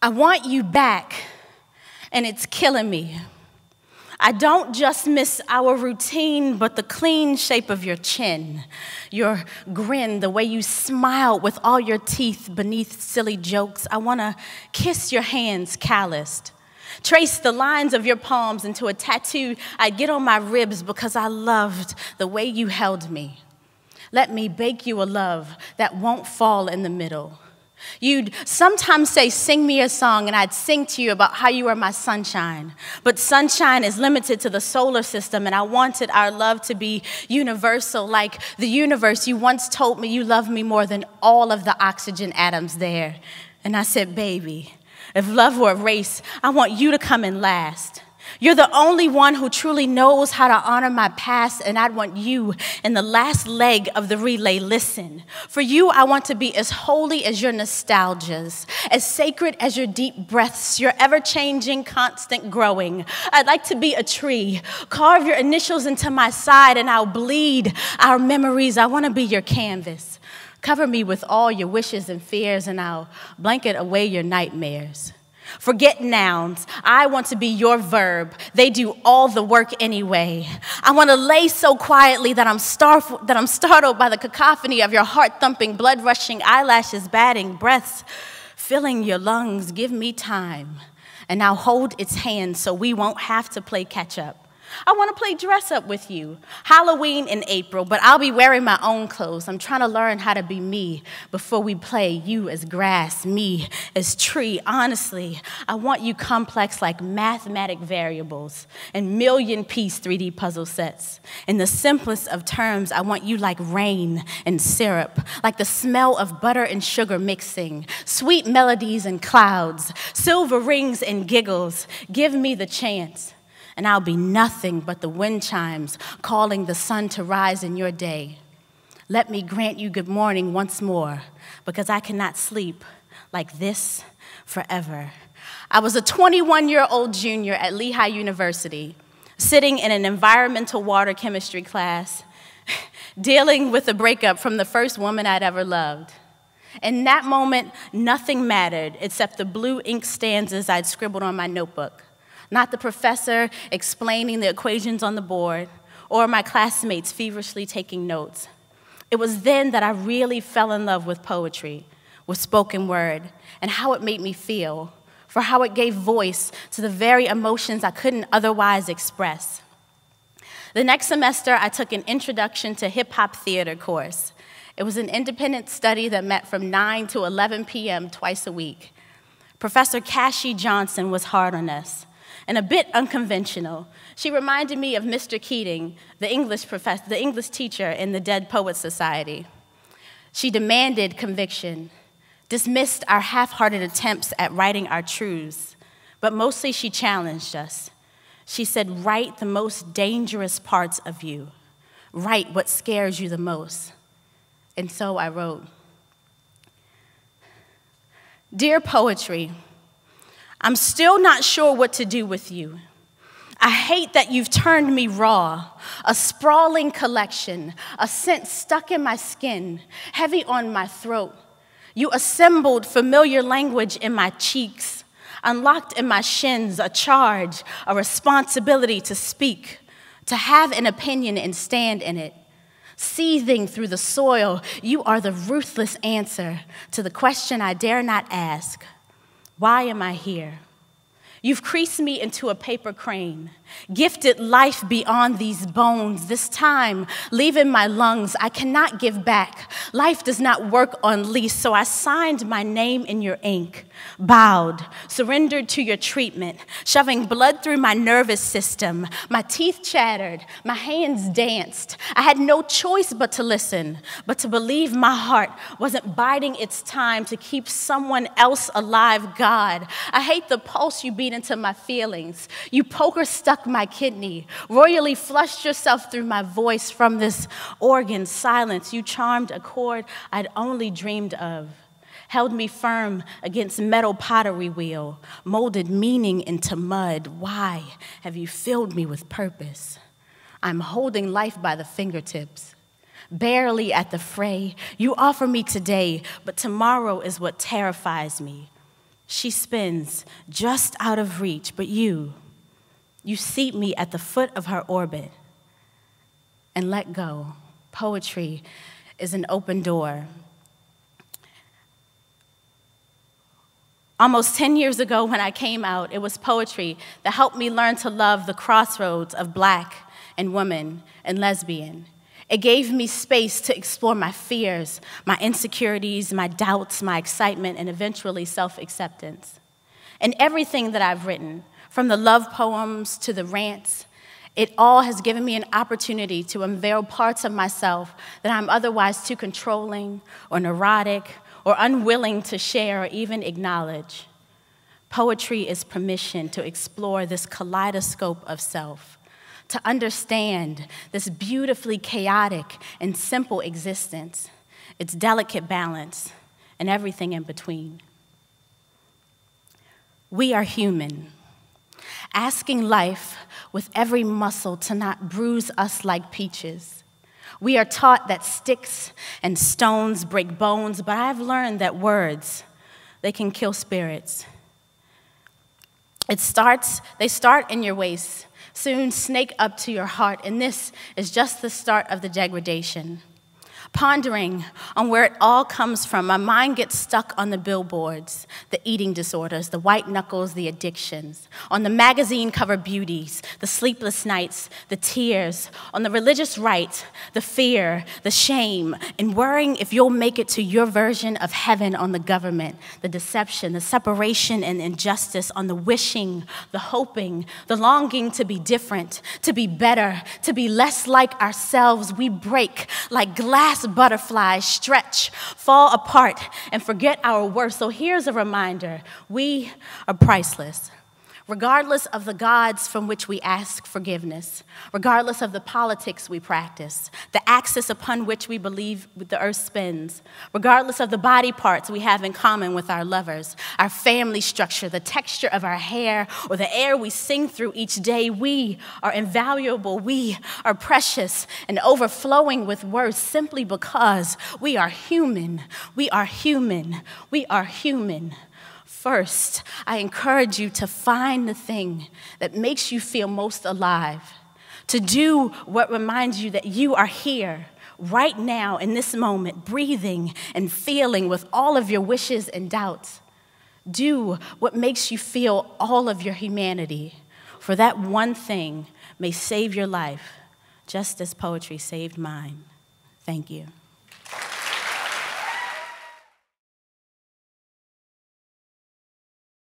I want you back, and it's killing me. I don't just miss our routine, but the clean shape of your chin, your grin, the way you smile with all your teeth beneath silly jokes. I want to kiss your hands calloused, trace the lines of your palms into a tattoo I'd get on my ribs because I loved the way you held me. Let me bake you a love that won't fall in the middle. You'd sometimes say, sing me a song, and I'd sing to you about how you are my sunshine. But sunshine is limited to the solar system, and I wanted our love to be universal, like the universe. You once told me you love me more than all of the oxygen atoms there. And I said, baby, if love were a race, I want you to come in last. You're the only one who truly knows how to honor my past, and I'd want you in the last leg of the relay. Listen, for you, I want to be as holy as your nostalgias, as sacred as your deep breaths, your ever-changing, constant growing. I'd like to be a tree. Carve your initials into my side, and I'll bleed our memories. I want to be your canvas. Cover me with all your wishes and fears, and I'll blanket away your nightmares. Forget nouns. I want to be your verb. They do all the work anyway. I want to lay so quietly that I'm startled by the cacophony of your heart-thumping, blood-rushing, eyelashes batting, breaths filling your lungs. Give me time, and I'll hold its hand so we won't have to play catch-up. I want to play dress-up with you. Halloween in April, but I'll be wearing my own clothes. I'm trying to learn how to be me before we play you as grass, me as tree. Honestly, I want you complex like mathematic variables and million-piece 3D puzzle sets. In the simplest of terms, I want you like rain and syrup, like the smell of butter and sugar mixing, sweet melodies and clouds, silver rings and giggles. Give me the chance, and I'll be nothing but the wind chimes calling the sun to rise in your day. Let me grant you good morning once more, because I cannot sleep like this forever. I was a 21-year-old junior at Lehigh University, sitting in an environmental water chemistry class, dealing with a breakup from the first woman I'd ever loved. In that moment, nothing mattered except the blue ink stanzas I'd scribbled on my notebook. Not the professor explaining the equations on the board, or my classmates feverishly taking notes. It was then that I really fell in love with poetry, with spoken word, and how it made me feel, for how it gave voice to the very emotions I couldn't otherwise express. The next semester, I took an Introduction to Hip-Hop Theater course. It was an independent study that met from 9 to 11 p.m. twice a week. Professor Cassie Johnson was hard on us, and a bit unconventional. She reminded me of Mr. Keating, the English teacher in the Dead Poets Society. She demanded conviction, dismissed our half-hearted attempts at writing our truths, but mostly she challenged us. She said, write the most dangerous parts of you. Write what scares you the most. And so I wrote, Dear Poetry, I'm still not sure what to do with you. I hate that you've turned me raw, a sprawling collection, a scent stuck in my skin, heavy on my throat. You assembled familiar language in my cheeks, unlocked in my shins a charge, a responsibility to speak, to have an opinion and stand in it. Seething through the soil, you are the ruthless answer to the question I dare not ask. Why am I here? You've creased me into a paper crane, gifted life beyond these bones. This time, leaving my lungs, I cannot give back. Life does not work on lease, so I signed my name in your ink, bowed, surrendered to your treatment, shoving blood through my nervous system. My teeth chattered, my hands danced. I had no choice but to listen, but to believe my heart wasn't biding its time to keep someone else alive. God, I hate the pulse you beat into my feelings. You poker stuck my kidney, royally flushed yourself through my voice from this organ silence. You charmed a chord I'd only dreamed of, held me firm against metal pottery wheel, molded meaning into mud. Why have you filled me with purpose? I'm holding life by the fingertips, barely at the fray. You offer me today, but tomorrow is what terrifies me. She spins just out of reach, but you seat me at the foot of her orbit and let go. Poetry is an open door. Almost 10 years ago when I came out, it was poetry that helped me learn to love the crossroads of Black and woman and lesbian. It gave me space to explore my fears, my insecurities, my doubts, my excitement, and eventually self-acceptance. And everything that I've written, from the love poems to the rants, it all has given me an opportunity to unveil parts of myself that I'm otherwise too controlling or neurotic or unwilling to share or even acknowledge. Poetry is permission to explore this kaleidoscope of self, to understand this beautifully chaotic and simple existence, its delicate balance, and everything in between. We are human, asking life with every muscle to not bruise us like peaches. We are taught that sticks and stones break bones, but I've learned that words, they can kill spirits. They start in your waist, soon snake up to your heart, and this is just the start of the degradation. Pondering on where it all comes from, my mind gets stuck on the billboards, the eating disorders, the white knuckles, the addictions, on the magazine cover beauties, the sleepless nights, the tears, on the religious right, the fear, the shame, and worrying if you'll make it to your version of heaven, on the government, the deception, the separation and injustice, on the wishing, the hoping, the longing to be different, to be better, to be less like ourselves. We break like glass butterflies, stretch, fall apart, and forget our worth. So here's a reminder: we are priceless. Regardless of the gods from which we ask forgiveness, regardless of the politics we practice, the axis upon which we believe the earth spins, regardless of the body parts we have in common with our lovers, our family structure, the texture of our hair, or the air we sing through each day, we are invaluable, we are precious and overflowing with worth simply because we are human, we are human, we are human. First, I encourage you to find the thing that makes you feel most alive, to do what reminds you that you are here, right now, in this moment, breathing and feeling with all of your wishes and doubts. Do what makes you feel all of your humanity, for that one thing may save your life, just as poetry saved mine. Thank you.